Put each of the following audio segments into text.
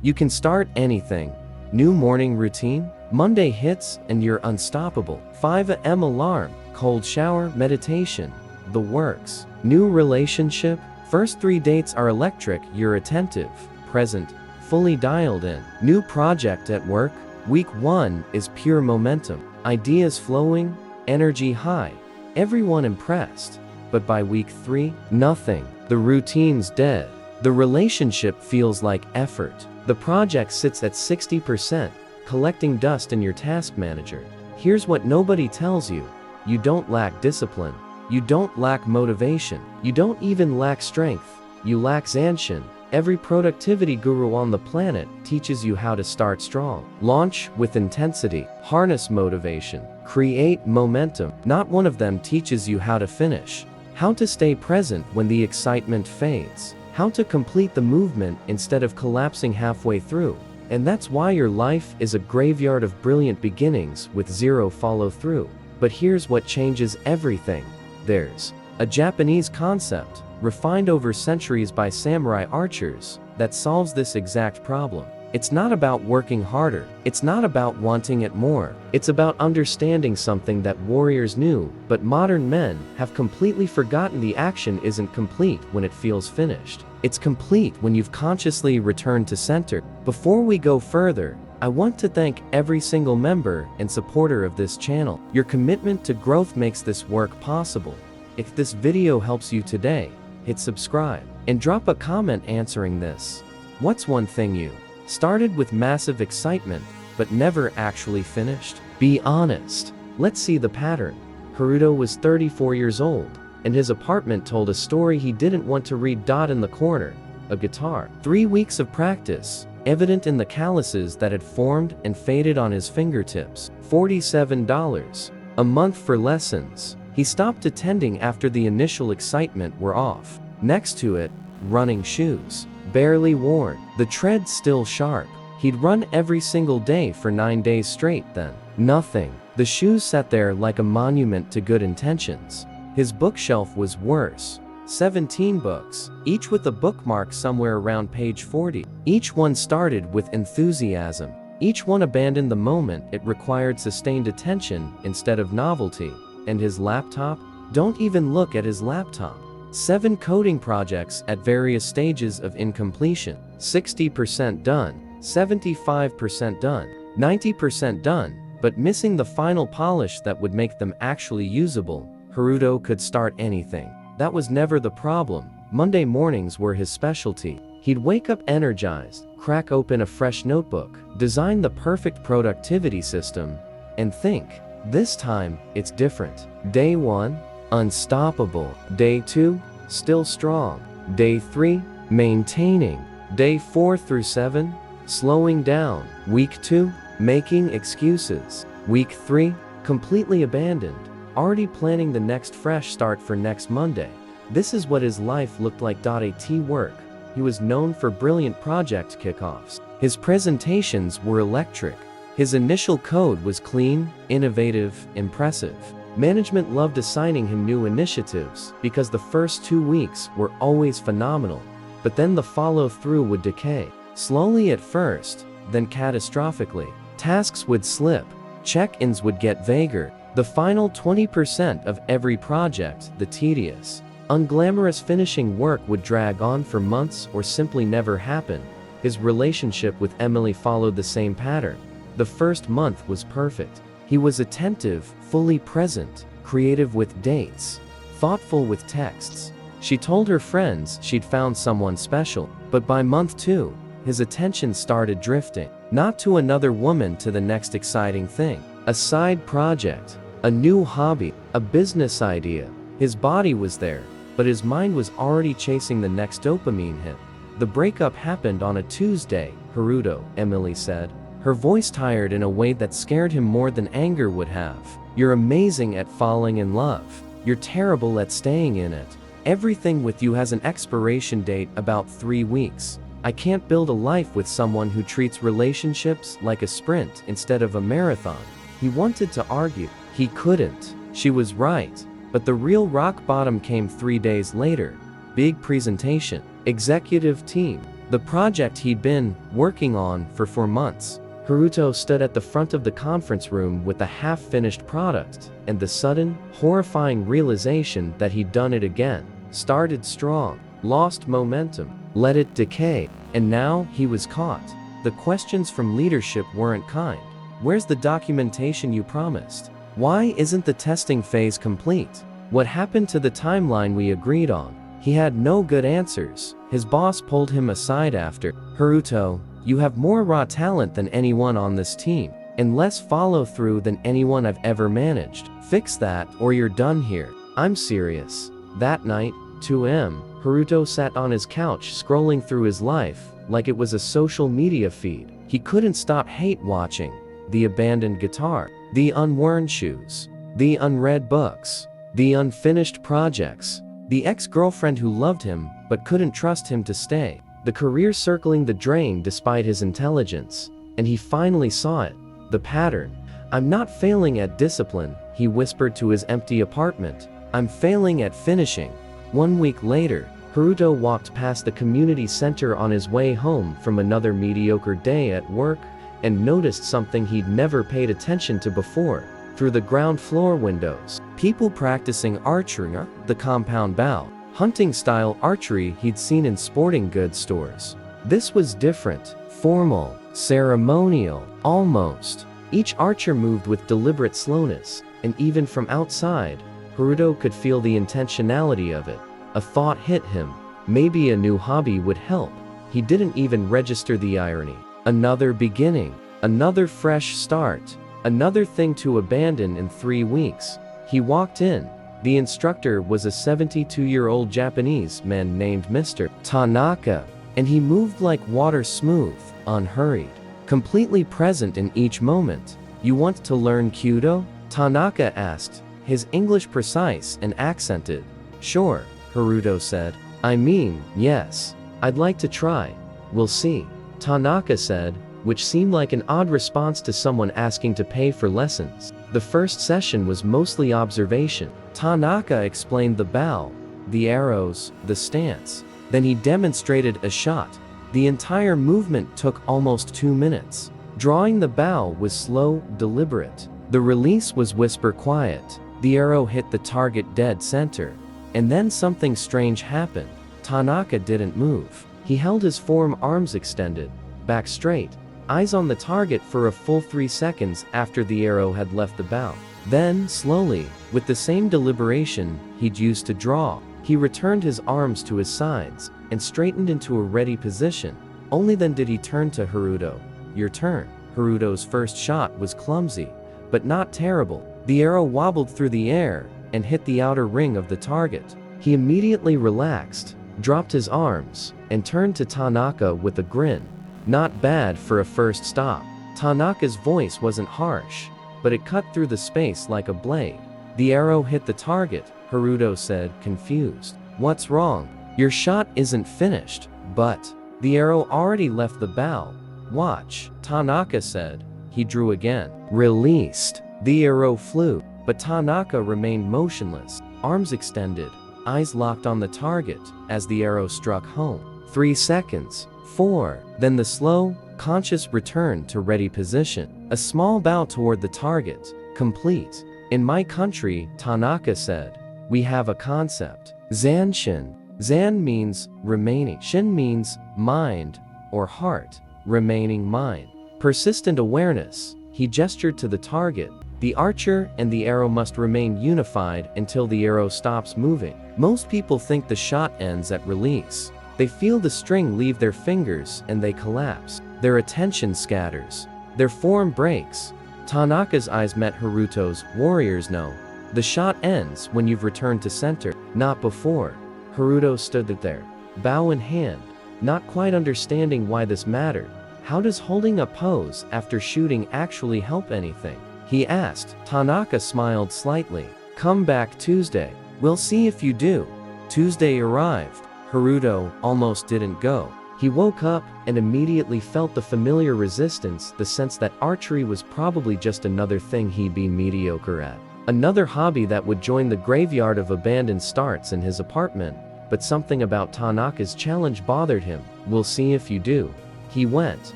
You can start anything. New morning routine? Monday hits and you're unstoppable. 5 a.m. alarm, cold shower, meditation. The works. New relationship? First 3 dates are electric, you're attentive, present, fully dialed in. New project at work? Week 1 is pure momentum. Ideas flowing, energy high, everyone impressed. But by week 3, nothing. The routine's dead. The relationship feels like effort. The project sits at 60%, collecting dust in your task manager. Here's what nobody tells you. You don't lack discipline. You don't lack motivation. You don't even lack strength. You lack Zanshin. Every productivity guru on the planet teaches you how to start strong. Launch with intensity. Harness motivation. Create momentum. Not one of them teaches you how to finish. How to stay present when the excitement fades. How to complete the movement instead of collapsing halfway through. And that's why your life is a graveyard of brilliant beginnings with zero follow-through. But here's what changes everything. There's a Japanese concept, refined over centuries by samurai archers, that solves this exact problem. It's not about working harder. It's not about wanting it more. It's about understanding something that warriors knew, but modern men have completely forgotten. The action isn't complete when it feels finished. It's complete when you've consciously returned to center. Before we go further, I want to thank every single member and supporter of this channel. Your commitment to growth makes this work possible. If this video helps you today, hit subscribe and drop a comment answering this. What's one thing you started with massive excitement, but never actually finished? Be honest. Let's see the pattern. Haruto was 34 years old, and his apartment told a story he didn't want to read. In the corner, a guitar. 3 weeks of practice, evident in the calluses that had formed and faded on his fingertips. $47 a month for lessons. He stopped attending after the initial excitement wore off. Next to it, running shoes. Barely worn, the tread still sharp. He'd run every single day for 9 days straight, then nothing. The shoes sat there like a monument to good intentions. His bookshelf was worse. 17 books, each with a bookmark somewhere around page 40. Each one started with enthusiasm. Each one abandoned the moment it required sustained attention instead of novelty. And his laptop? Don't even look at his laptop. 7 coding projects at various stages of incompletion. 60% done, 75% done, 90% done, but missing the final polish that would make them actually usable. Haruto could start anything. That was never the problem. Monday mornings were his specialty. He'd wake up energized, crack open a fresh notebook, design the perfect productivity system, and think, this time, it's different. Day 1, unstoppable. Day 2, still strong. Day 3, maintaining. Day 4 through 7, slowing down. Week 2, making excuses. Week 3, completely abandoned, already planning the next fresh start for next Monday. This is what his life looked like. At work, he was known for brilliant project kickoffs. His presentations were electric. His initial code was clean, innovative, impressive. Management loved assigning him new initiatives because the first 2 weeks were always phenomenal. But then the follow-through would decay. Slowly at first, then catastrophically. Tasks would slip. Check-ins would get vaguer. The final 20% of every project, the tedious, unglamorous finishing work, would drag on for months or simply never happen. His relationship with Emily followed the same pattern. The first month was perfect. He was attentive, fully present, creative with dates, thoughtful with texts. She told her friends she'd found someone special. But by month 2, his attention started drifting. Not to another woman, to the next exciting thing. A side project, a new hobby, a business idea. His body was there, but his mind was already chasing the next dopamine hit. The breakup happened on a Tuesday, Haruto, Emily said, her voice tired in a way that scared him more than anger would have. You're amazing at falling in love. You're terrible at staying in it. Everything with you has an expiration date about 3 weeks. I can't build a life with someone who treats relationships like a sprint instead of a marathon. He wanted to argue. He couldn't. She was right. But the real rock bottom came 3 days later. Big presentation. Executive team. The project he'd been working on for 4 months. Haruto stood at the front of the conference room with the half-finished product, and the sudden, horrifying realization that he'd done it again. Started strong, lost momentum, let it decay, and now he was caught. The questions from leadership weren't kind. Where's the documentation you promised? Why isn't the testing phase complete? What happened to the timeline we agreed on? He had no good answers. His boss pulled him aside after. Haruto, you have more raw talent than anyone on this team, and less follow-through than anyone I've ever managed. Fix that, or you're done here. I'm serious. That night, 2 a.m., Haruto sat on his couch scrolling through his life like it was a social media feed. He couldn't stop hate-watching. The abandoned guitar, the unworn shoes, the unread books, the unfinished projects, the ex-girlfriend who loved him but couldn't trust him to stay, the career circling the drain despite his intelligence. And he finally saw it. The pattern. I'm not failing at discipline, he whispered to his empty apartment. I'm failing at finishing. 1 week later, Haruto walked past the community center on his way home from another mediocre day at work and noticed something he'd never paid attention to before. Through the ground floor windows, people practicing archery, the compound bow, hunting-style archery he'd seen in sporting goods stores. This was different, formal, ceremonial, almost. Each archer moved with deliberate slowness, and even from outside, Haruto could feel the intentionality of it. A thought hit him. Maybe a new hobby would help. He didn't even register the irony. Another beginning, another fresh start, another thing to abandon in 3 weeks. He walked in. The instructor was a 72-year-old Japanese man named Mr. Tanaka, and he moved like water, smooth, unhurried, completely present in each moment. You want to learn Kyudo? Tanaka asked, his English precise and accented. Sure, Haruto said. I mean, yes. I'd like to try. We'll see, Tanaka said, which seemed like an odd response to someone asking to pay for lessons. The first session was mostly observation. Tanaka explained the bow, the arrows, the stance. Then he demonstrated a shot. The entire movement took almost 2 minutes. Drawing the bow was slow, deliberate. The release was whisper quiet. The arrow hit the target dead center. And then something strange happened. Tanaka didn't move. He held his forearms extended, back straight, eyes on the target for a full 3 seconds after the arrow had left the bow. Then, slowly, with the same deliberation he'd used to draw, he returned his arms to his sides and straightened into a ready position. Only then did he turn to Haruto. Your turn. Haruto's first shot was clumsy, but not terrible. The arrow wobbled through the air and hit the outer ring of the target. He immediately relaxed, dropped his arms, and turned to Tanaka with a grin. Not bad for a first stop. Tanaka's voice wasn't harsh, but it cut through the space like a blade. The arrow hit the target, Haruto said, confused. What's wrong? Your shot isn't finished. But the arrow already left the bow. Watch, Tanaka said. He drew again. Released. The arrow flew, but Tanaka remained motionless, arms extended, eyes locked on the target as the arrow struck home. 3 seconds. 4. Then the slow, conscious return to ready position. A small bow toward the target. Complete. In my country, Tanaka said, we have a concept. Zanshin. Zan means remaining. Shin means mind or heart. Remaining mind. Persistent awareness. He gestured to the target. The archer and the arrow must remain unified until the arrow stops moving. Most people think the shot ends at release. They feel the string leave their fingers and they collapse. Their attention scatters. Their form breaks. Tanaka's eyes met Haruto's. Warriors know. The shot ends when you've returned to center, not before. Haruto stood there, bow in hand, not quite understanding why this mattered. How does holding a pose after shooting actually help anything? He asked. Tanaka smiled slightly. Come back Tuesday. We'll see if you do. Tuesday arrived. Haruto almost didn't go. He woke up and immediately felt the familiar resistance, the sense that archery was probably just another thing he'd be mediocre at. Another hobby that would join the graveyard of abandoned starts in his apartment. but something about Tanaka's challenge bothered him. "We'll see if you do." He went.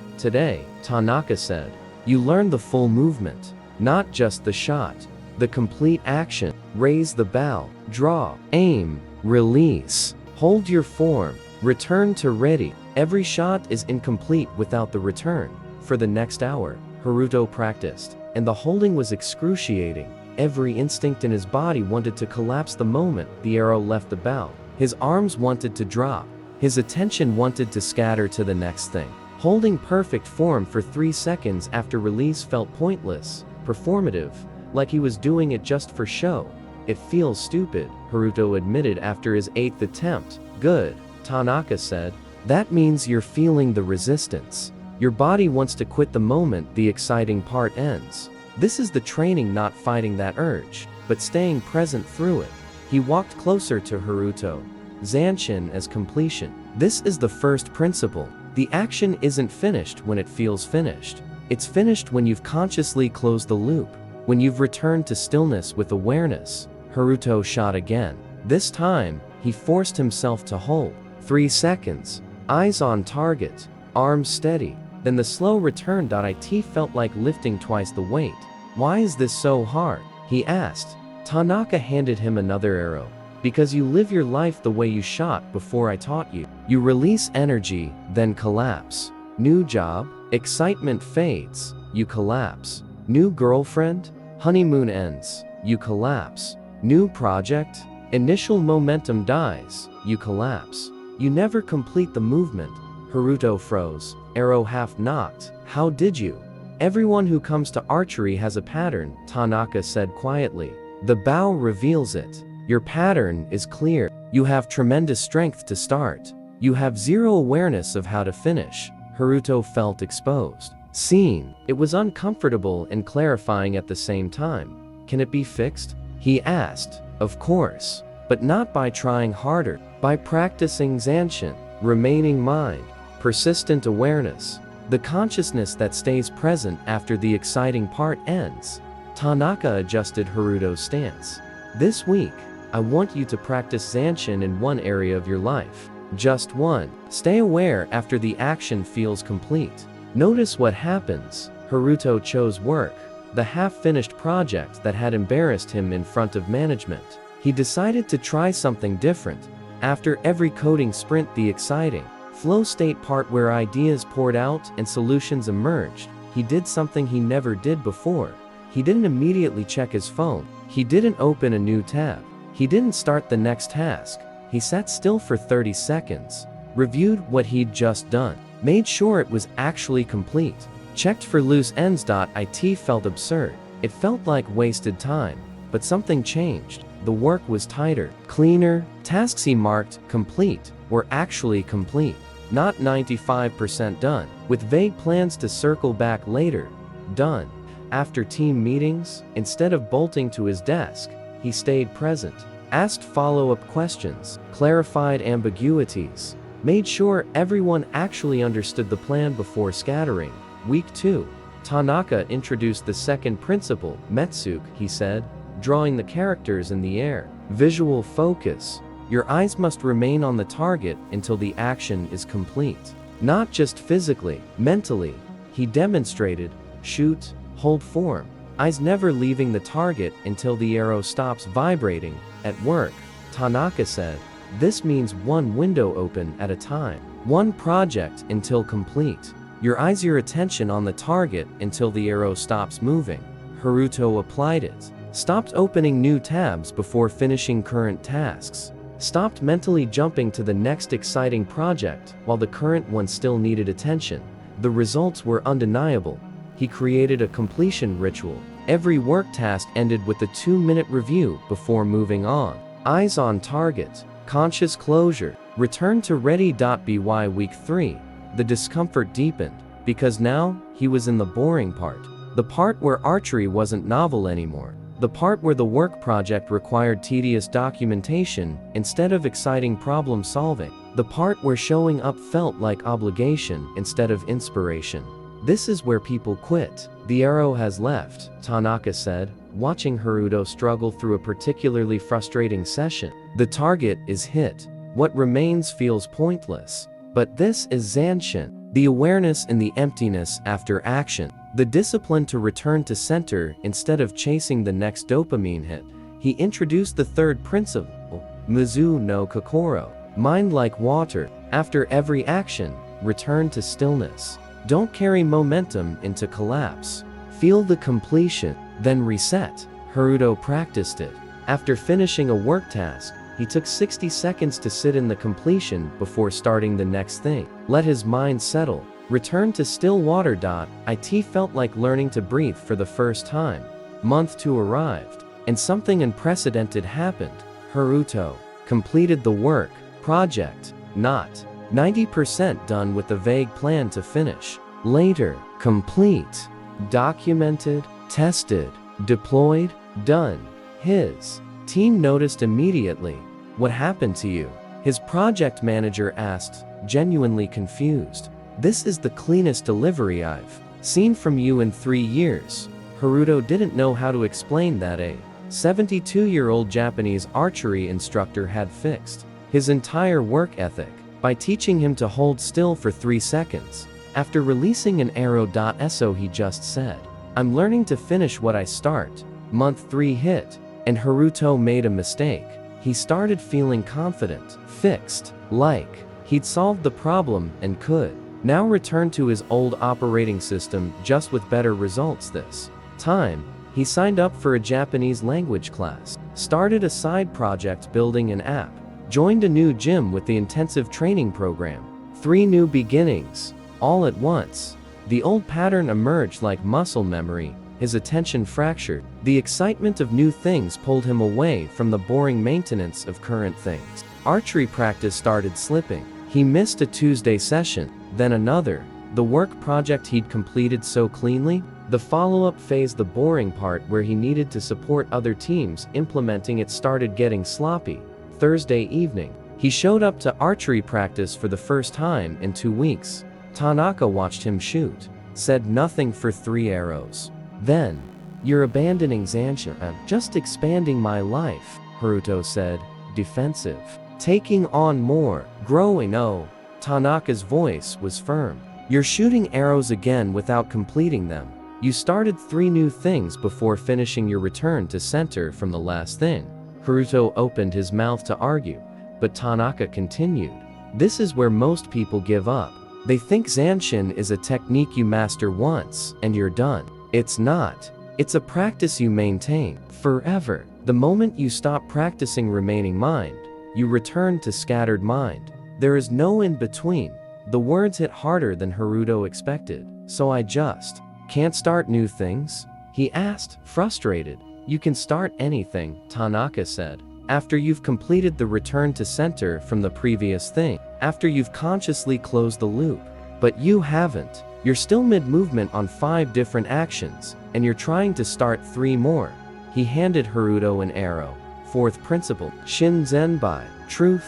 "Today," Tanaka said, "you learn the full movement, not just the shot. The complete action. Raise the bow, draw, aim, release, hold your form, return to ready. Every shot is incomplete without the return." For the next hour, Haruto practiced, and the holding was excruciating. Every instinct in his body wanted to collapse the moment the arrow left the bow. His arms wanted to drop. His attention wanted to scatter to the next thing. Holding perfect form for 3 seconds after release felt pointless, performative, like he was doing it just for show. "It feels stupid," Haruto admitted after his 8th attempt. "Good," Tanaka said. "That means you're feeling the resistance. Your body wants to quit the moment the exciting part ends. This is the training, not fighting that urge, but staying present through it." He walked closer to Haruto. Zanshin as completion. This is the first principle. The action isn't finished when it feels finished. It's finished when you've consciously closed the loop, when you've returned to stillness with awareness. Haruto shot again. This time, he forced himself to hold. 3 seconds. Eyes on target. Arms steady. Then the slow return. It felt like lifting twice the weight. "Why is this so hard?" he asked. Tanaka handed him another arrow. "Because you live your life the way you shot before I taught you. You release energy, then collapse. New job, excitement fades, you collapse. New girlfriend, honeymoon ends, you collapse. New project, initial momentum dies, you collapse. You never complete the movement." Haruto froze, arrow half knocked. "How did you?" "Everyone who comes to archery has a pattern," Tanaka said quietly. "The bow reveals it. Your pattern is clear. You have tremendous strength to start. You have zero awareness of how to finish." Haruto felt exposed. Seen. It was uncomfortable and clarifying at the same time. "Can it be fixed?" he asked. "Of course. But not by trying harder. By practicing Zanshin. Remaining mind. Persistent awareness. The consciousness that stays present after the exciting part ends." Tanaka adjusted Haruto's stance. "This week, I want you to practice Zanshin in one area of your life. Just one. Stay aware after the action feels complete. Notice what happens." Haruto chose work, the half-finished project that had embarrassed him in front of management. He decided to try something different. After every coding sprint, the exciting, flow state part where ideas poured out and solutions emerged, he did something he never did before. He didn't immediately check his phone. He didn't open a new tab. He didn't start the next task. He sat still for 30 seconds, reviewed what he'd just done, made sure it was actually complete, checked for loose ends. It felt absurd. It felt like wasted time. But something changed. The work was tighter, cleaner. Tasks he marked complete were actually complete. Not 95% done, with vague plans to circle back later. Done. After team meetings, instead of bolting to his desk, he stayed present, asked follow-up questions, clarified ambiguities, made sure everyone actually understood the plan before scattering. Week 2. Tanaka introduced the second principle, Metsuke, he said, drawing the characters in the air. Visual focus. Your eyes must remain on the target until the action is complete. Not just physically, mentally. He demonstrated, shoot, hold form. Eyes never leaving the target until the arrow stops vibrating. At work, Tanaka said, this means one window open at a time. One project until complete. Your eyes, your attention on the target until the arrow stops moving. Haruto applied it. Stopped opening new tabs before finishing current tasks. Stopped mentally jumping to the next exciting project while the current one still needed attention. The results were undeniable. He created a completion ritual. Every work task ended with a 2-minute review before moving on. Eyes on target. Conscious closure. Return to ready. By week 3, the discomfort deepened, because now he was in the boring part. The part where archery wasn't novel anymore. The part where the work project required tedious documentation instead of exciting problem solving. The part where showing up felt like obligation instead of inspiration. This is where people quit. The arrow has left, Tanaka said, watching Haruto struggle through a particularly frustrating session. The target is hit. What remains feels pointless. But this is Zanshin, the awareness in the emptiness after action, the discipline to return to center instead of chasing the next dopamine hit. He introduced the third principle, Mizu no Kokoro, mind like water. After every action, return to stillness. Don't carry momentum into collapse. Feel the completion, then reset. Haruto practiced it. After finishing a work task, he took 60 seconds to sit in the completion before starting the next thing. Let his mind settle. Return to still water. It felt like learning to breathe for the first time. Month 2 arrived, and something unprecedented happened. Haruto completed the work project, not 90% done with the vague plan to finish. Later, complete, documented, tested, deployed, done. His team noticed immediately. What happened to you? His project manager asked, genuinely confused. This is the cleanest delivery I've seen from you in 3 years. Haruto didn't know how to explain that a 72-year-old Japanese archery instructor had fixed his entire work ethic by teaching him to hold still for 3 seconds. After releasing an arrow. So he just said, I'm learning to finish what I start. Month 3 hit, and Haruto made a mistake. He started feeling confident, fixed, like he'd solved the problem and could now return to his old operating system just with better results. This time, he signed up for a Japanese language class, started a side project building an app, joined a new gym with the intensive training program. 3 new beginnings, all at once. The old pattern emerged like muscle memory. His attention fractured. The excitement of new things pulled him away from the boring maintenance of current things. Archery practice started slipping. He missed a Tuesday session, then another. The work project he'd completed so cleanly, the follow-up phase, the boring part where he needed to support other teams implementing it, started getting sloppy. Thursday evening, he showed up to archery practice for the first time in 2 weeks. Tanaka watched him shoot, said nothing for 3 arrows. Then, you're abandoning Zanshin. I'm just expanding my life, Haruto said, defensive. Taking on more, growing. Oh, Tanaka's voice was firm. You're shooting arrows again without completing them. You started 3 new things before finishing your return to center from the last thing. Haruto opened his mouth to argue, but Tanaka continued. This is where most people give up. They think Zanshin is a technique you master once, and you're done. It's not. It's a practice you maintain forever. The moment you stop practicing remaining mind, you return to scattered mind. There is no in between. The words hit harder than Haruto expected. So I just can't start new things? He asked, frustrated. You can start anything, Tanaka said. After you've completed the return to center from the previous thing. After you've consciously closed the loop. But you haven't. You're still mid-movement on 5 different actions, and you're trying to start 3 more. He handed Haruto an arrow. 4th principle, Shinzenbai, truth,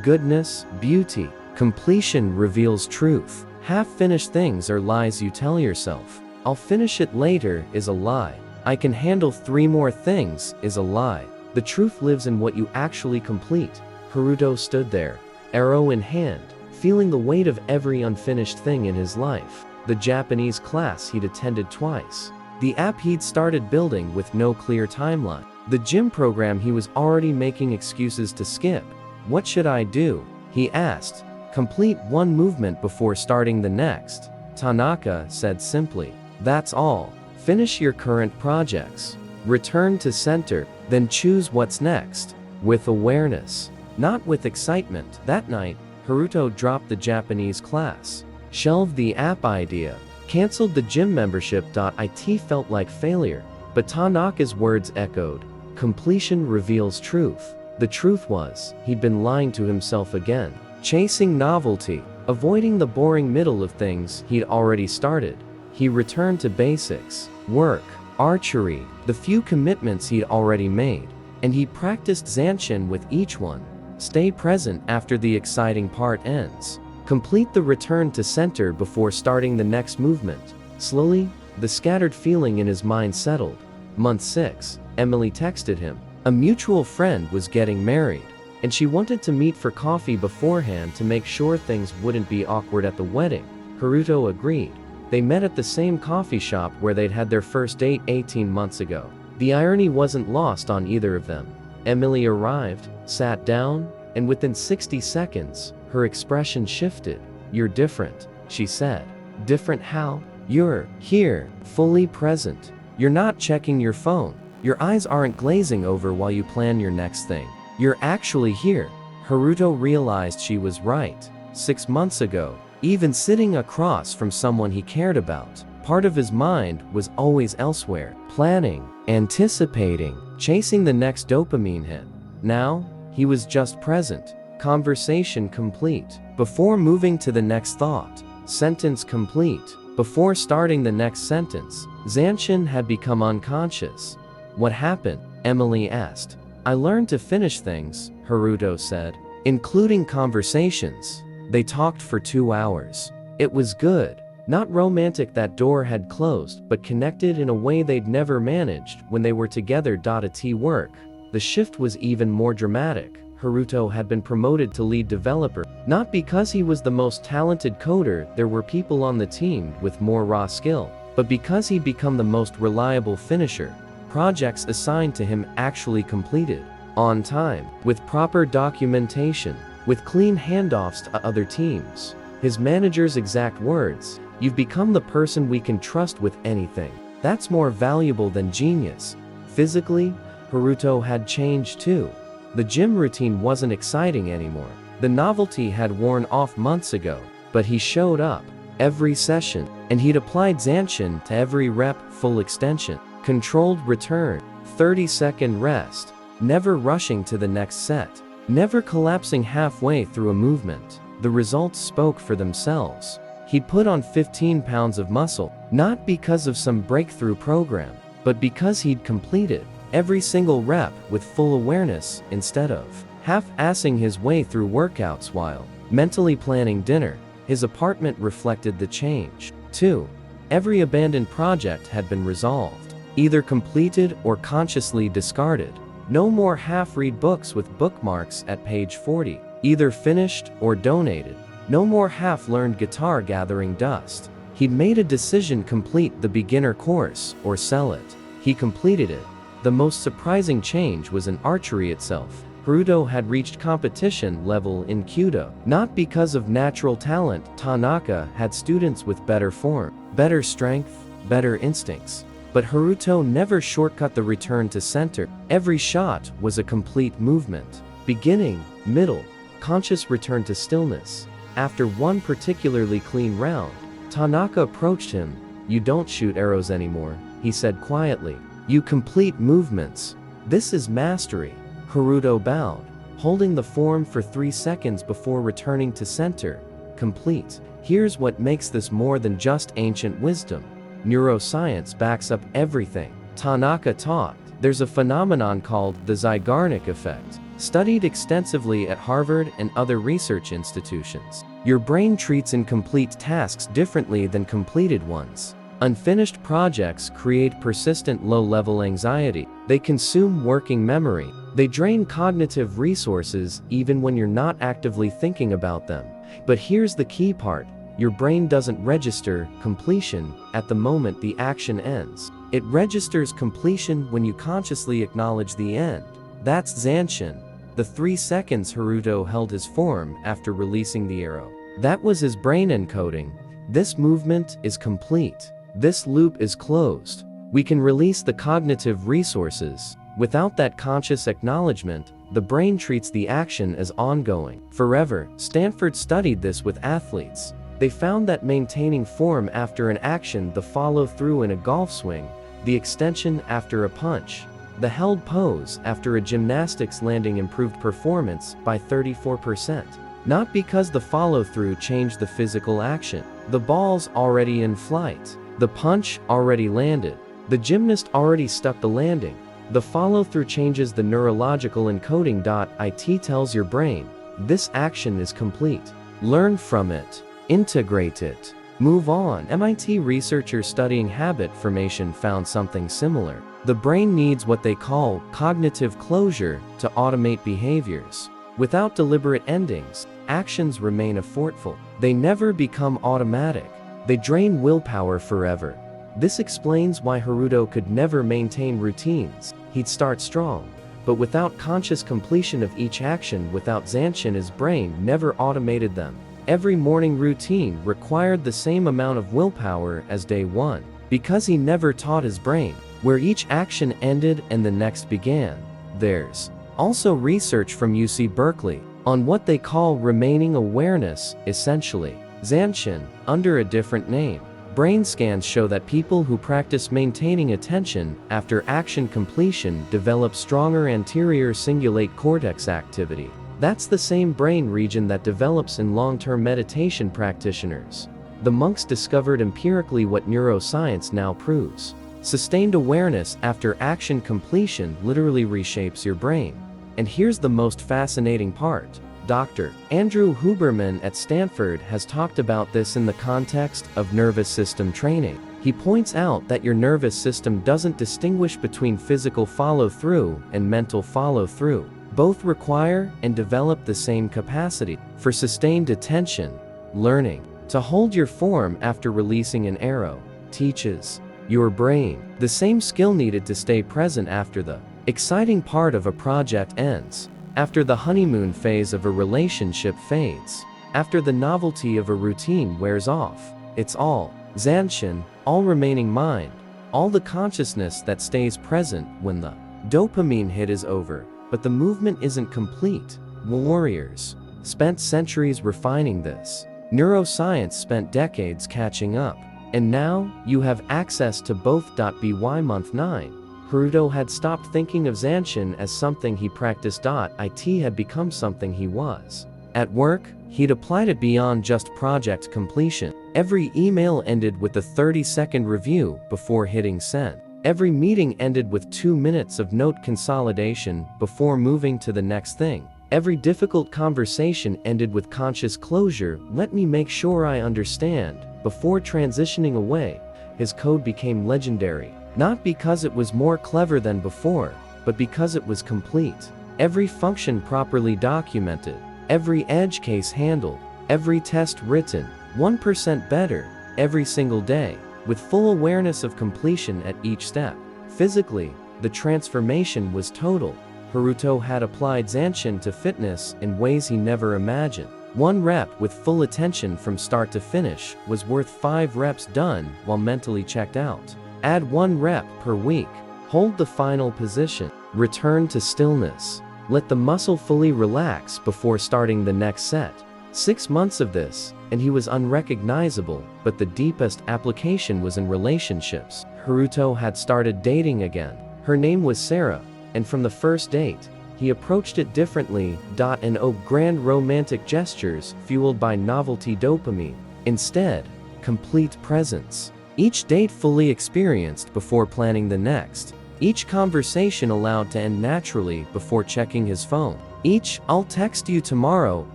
goodness, beauty. Completion reveals truth. Half-finished things are lies you tell yourself. I'll finish it later is a lie. I can handle 3 more things is a lie. The truth lives in what you actually complete. Haruto stood there, arrow in hand, feeling the weight of every unfinished thing in his life. The Japanese class he'd attended twice. The app he'd started building with no clear timeline. The gym program he was already making excuses to skip. What should I do? He asked. Complete 1 movement before starting the next. Tanaka said simply. That's all. Finish your current projects. Return to center, then choose what's next. With awareness, not with excitement. That night, Haruto dropped the Japanese class, shelved the app idea, canceled the gym membership. It felt like failure, but Tanaka's words echoed. Completion reveals truth. The truth was, he'd been lying to himself again, chasing novelty, avoiding the boring middle of things he'd already started. He returned to basics, work, archery, the few commitments he'd already made, and he practiced Zanshin with each one. Stay present after the exciting part ends. Complete the return to center before starting the next movement. Slowly, the scattered feeling in his mind settled. Month 6, Emily texted him. A mutual friend was getting married. and she wanted to meet for coffee beforehand to make sure things wouldn't be awkward at the wedding. Haruto agreed. They met at the same coffee shop where they'd had their first date 18 months ago. The irony wasn't lost on either of them. Emily arrived, sat down, and within 60 seconds, her expression shifted. "You're different," she said. "Different how?" "You're here, fully present. You're not checking your phone. Your eyes aren't glazing over while you plan your next thing. You're actually here." Haruto realized she was right. 6 months ago, even sitting across from someone he cared about, part of his mind was always elsewhere, planning, anticipating, chasing the next dopamine hit. Now, he was just present. Conversation complete. Before moving to the next thought. Sentence complete. Before starting the next sentence. Zanshin had become unconscious. "What happened?" Emily asked. "I learned to finish things," Haruto said, "including conversations." They talked for 2 hours. It was good. Not romantic, that door had closed, but connected in a way they'd never managed when they were together. At work, the shift was even more dramatic. Haruto had been promoted to lead developer, not because he was the most talented coder, there were people on the team with more raw skill, but because he'd become the most reliable finisher. Projects assigned to him actually completed, on time, with proper documentation, with clean handoffs to other teams. His manager's exact words, "You've become the person we can trust with anything." That's more valuable than genius. Physically, Haruto had changed too. The gym routine wasn't exciting anymore. The novelty had worn off months ago, but he showed up every session, and he'd applied Zanshin to every rep, full extension, controlled return, 30-second rest, never rushing to the next set, never collapsing halfway through a movement. The results spoke for themselves. He'd put on 15 pounds of muscle, not because of some breakthrough program, but because he'd completed every single rep with full awareness instead of half-assing his way through workouts while mentally planning dinner. His apartment reflected the change. 2. Every abandoned project had been resolved, either completed or consciously discarded. No more half-read books with bookmarks at page 40, either finished or donated. No more half-learned guitar gathering dust. He'd made a decision: complete the beginner course or sell it. He completed it. The most surprising change was in archery itself. Haruto had reached competition level in Kyudo. Not because of natural talent, Tanaka had students with better form, better strength, better instincts. But Haruto never shortcut the return to center. Every shot was a complete movement. Beginning, middle, conscious return to stillness. After one particularly clean round, Tanaka approached him. "You don't shoot arrows anymore," he said quietly. "You complete movements. This is mastery." Haruto bowed, holding the form for 3 seconds before returning to center. "Complete." Here's what makes this more than just ancient wisdom. Neuroscience backs up everything. Tanaka taught. There's a phenomenon called the Zeigarnik effect, studied extensively at Harvard and other research institutions. Your brain treats incomplete tasks differently than completed ones. Unfinished projects create persistent low-level anxiety. They consume working memory. They drain cognitive resources even when you're not actively thinking about them. But here's the key part. Your brain doesn't register completion at the moment the action ends. It registers completion when you consciously acknowledge the end. That's Zanshin. The 3 seconds Haruto held his form after releasing the arrow. That was his brain encoding. This movement is complete. This loop is closed. We can release the cognitive resources. Without that conscious acknowledgement, the brain treats the action as ongoing, forever. Stanford studied this with athletes. They found that maintaining form after an action, the follow-through in a golf swing, the extension after a punch, the held pose after a gymnastics landing improved performance by 34%. Not because the follow-through changed the physical action. The ball's already in flight. The punch already landed. The gymnast already stuck the landing. The follow-through changes the neurological encoding. It tells your brain, this action is complete. Learn from it. Integrate it. Move on. MIT researchers studying habit formation found something similar. The brain needs what they call cognitive closure to automate behaviors. Without deliberate endings, actions remain effortful. They never become automatic. They drain willpower forever. This explains why Haruto could never maintain routines. He'd start strong, but without conscious completion of each action. Without Zanshin, his brain never automated them. Every morning routine required the same amount of willpower as day one, because he never taught his brain where each action ended and the next began. There's also research from UC Berkeley on what they call remaining awareness. Essentially, Zanshin, under a different name, brain scans show that people who practice maintaining attention after action completion develop stronger anterior cingulate cortex activity. That's the same brain region that develops in long-term meditation practitioners. The monks discovered empirically what neuroscience now proves. Sustained awareness after action completion literally reshapes your brain. And here's the most fascinating part. Dr. Andrew Huberman at Stanford has talked about this in the context of nervous system training. He points out that your nervous system doesn't distinguish between physical follow-through and mental follow-through. Both require and develop the same capacity for sustained attention. Learning to hold your form after releasing an arrow teaches your brain the same skill needed to stay present after the exciting part of a project ends, after the honeymoon phase of a relationship fades, after the novelty of a routine wears off. It's all Zanshin, all remaining mind, all the consciousness that stays present when the dopamine hit is over. But the movement isn't complete. Warriors spent centuries refining this. Neuroscience spent decades catching up. And now, you have access to both. By month 9, Haruto had stopped thinking of Zanshin as something he practiced. It had become something he was. At work, he'd applied it beyond just project completion. Every email ended with a 30-second review before hitting send. Every meeting ended with 2 minutes of note consolidation before moving to the next thing. Every difficult conversation ended with conscious closure. Let me make sure I understand before transitioning away. His code became legendary, not because it was more clever than before, but because it was complete. Every function properly documented, every edge case handled, every test written 1% better every single day, with full awareness of completion at each step. Physically, the transformation was total. Haruto had applied Zanshin to fitness in ways he never imagined. 1 rep with full attention from start to finish was worth 5 reps done while mentally checked out. Add 1 rep per week. Hold the final position. Return to stillness. Let the muscle fully relax before starting the next set. 6 months of this, and he was unrecognizable, but the deepest application was in relationships. Haruto had started dating again. Her name was Sarah, and from the first date, he approached it differently. No grand romantic gestures fueled by novelty dopamine. Instead, complete presence. Each date fully experienced before planning the next. Each conversation allowed to end naturally before checking his phone. Each "I'll text you tomorrow"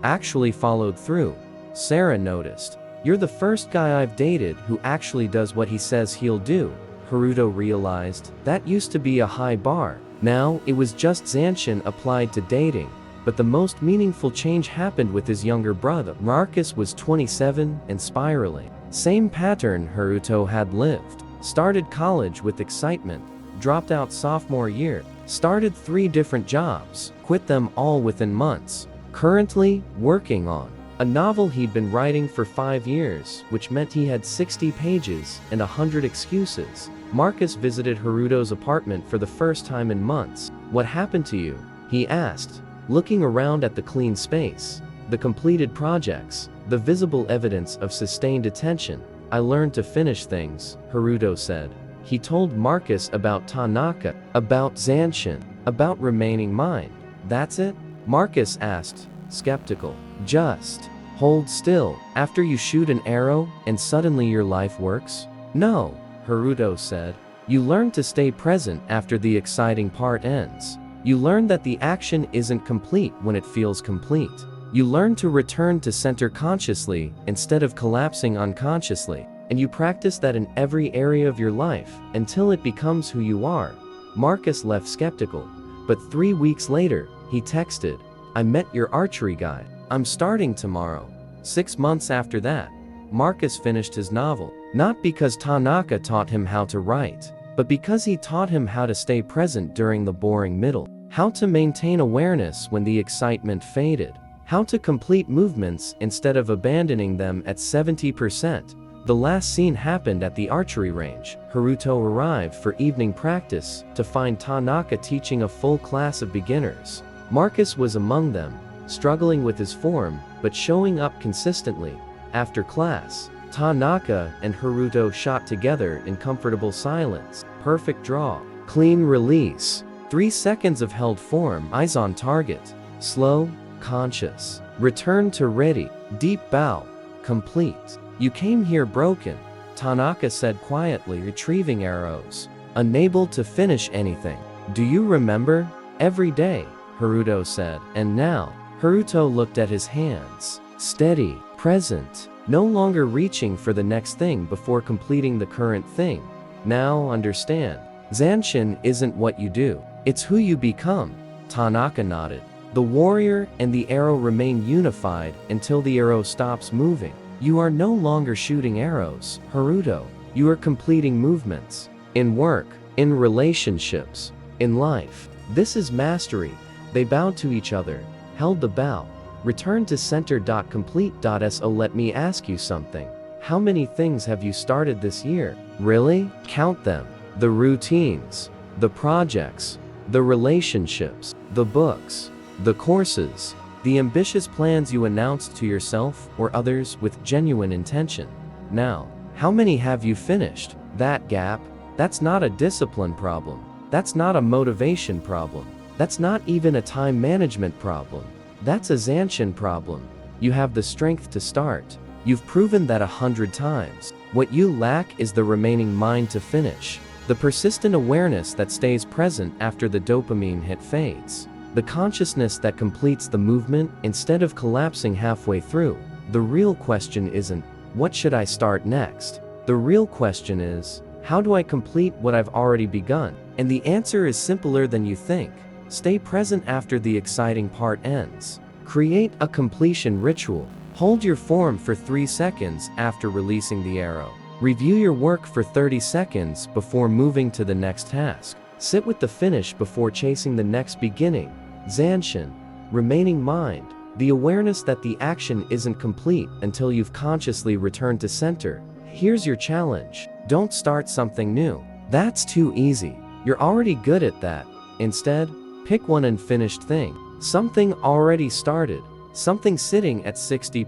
actually followed through. Sarah noticed. "You're the first guy I've dated who actually does what he says he'll do." Haruto realized that used to be a high bar. Now, it was just Zanshin applied to dating. But the most meaningful change happened with his younger brother. Marcus was 27 and spiraling. Same pattern Haruto had lived. Started college with excitement, dropped out sophomore year, started 3 different jobs, quit them all within months. Currently, working on a novel he'd been writing for 5 years, which meant he had 60 pages and 100 excuses. Marcus visited Haruto's apartment for the first time in months. "What happened to you?" he asked, looking around at the clean space, the completed projects, the visible evidence of sustained attention. "I learned to finish things," Haruto said. He told Marcus about Tanaka, about Zanshin, about remaining mind. "That's it?" Marcus asked, skeptical. "Just hold still after you shoot an arrow and suddenly your life works?" "No," Haruto said. "You learn to stay present after the exciting part ends. You learn that the action isn't complete when it feels complete. You learn to return to center consciously instead of collapsing unconsciously. And you practice that in every area of your life until it becomes who you are." Marcus left skeptical, but 3 weeks later, he texted, I met your archery guy. I'm starting tomorrow. 6 months after that, Marcus finished his novel, not because Tanaka taught him how to write, but because he taught him how to stay present during the boring middle, how to maintain awareness when the excitement faded, how to complete movements instead of abandoning them at 70%. The last scene happened at the archery range. Haruto arrived for evening practice to find Tanaka teaching a full class of beginners. Marcus was among them, struggling with his form, but showing up consistently. After class, Tanaka and Haruto shot together in comfortable silence. Perfect draw. Clean release. 3 seconds of held form, eyes on target. Slow, conscious. Return to ready. Deep bow. Complete. You came here broken, Tanaka said quietly, retrieving arrows. Unable to finish anything. Do you remember? Every day, Haruto said. And now, Haruto looked at his hands. Steady, present, no longer reaching for the next thing before completing the current thing. Now understand, Zanshin isn't what you do, it's who you become. Tanaka nodded. The warrior and the arrow remain unified until the arrow stops moving. You are no longer shooting arrows, Haruto. You are completing movements. In work, in relationships, in life. This is mastery. They bowed to each other, held the bow, returned to center. Complete. So let me ask you something. How many things have you started this year? Really? Count them. The routines, the projects, the relationships, the books, the courses, the ambitious plans you announced to yourself or others with genuine intention. Now, how many have you finished? That gap, that's not a discipline problem. That's not a motivation problem. That's not even a time management problem. That's a Zanshin problem. You have the strength to start. You've proven that 100 times. What you lack is the remaining mind to finish. The persistent awareness that stays present after the dopamine hit fades. The consciousness that completes the movement instead of collapsing halfway through. The real question isn't, what should I start next? The real question is, how do I complete what I've already begun? And the answer is simpler than you think. Stay present after the exciting part ends. Create a completion ritual. Hold your form for 3 seconds after releasing the arrow. Review your work for 30 seconds before moving to the next task. Sit with the finish before chasing the next beginning. Zanshin, remaining mind, the awareness that the action isn't complete until you've consciously returned to center. Here's your challenge. Don't start something new. That's too easy. You're already good at that. Instead, pick one unfinished thing. Something already started. Something sitting at 60%,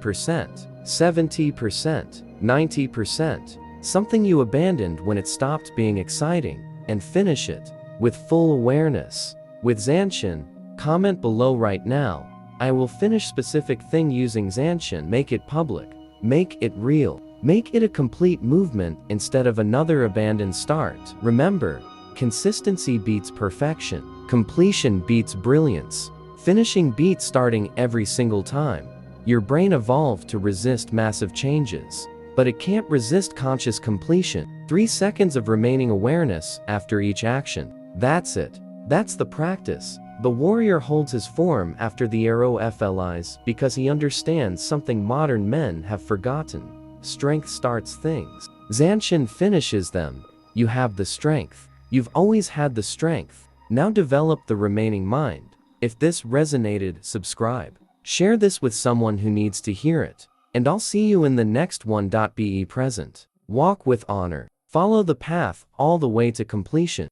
70%, 90%. Something you abandoned when it stopped being exciting, and finish it with full awareness. With Zanshin, comment below right now. I will finish specific thing using Zanshin. Make it public. Make it real. Make it a complete movement instead of another abandoned start. Remember, consistency beats perfection. Completion beats brilliance. Finishing beats starting every single time. Your brain evolved to resist massive changes, but it can't resist conscious completion. 3 seconds of remaining awareness after each action. That's it. That's the practice. The warrior holds his form after the arrow flies because he understands something modern men have forgotten. Strength starts things. Zanshin finishes them. You have the strength. You've always had the strength. Now develop the remaining mind. If this resonated, subscribe. Share this with someone who needs to hear it. And I'll see you in the next one. Be present. Walk with honor. Follow the path all the way to completion.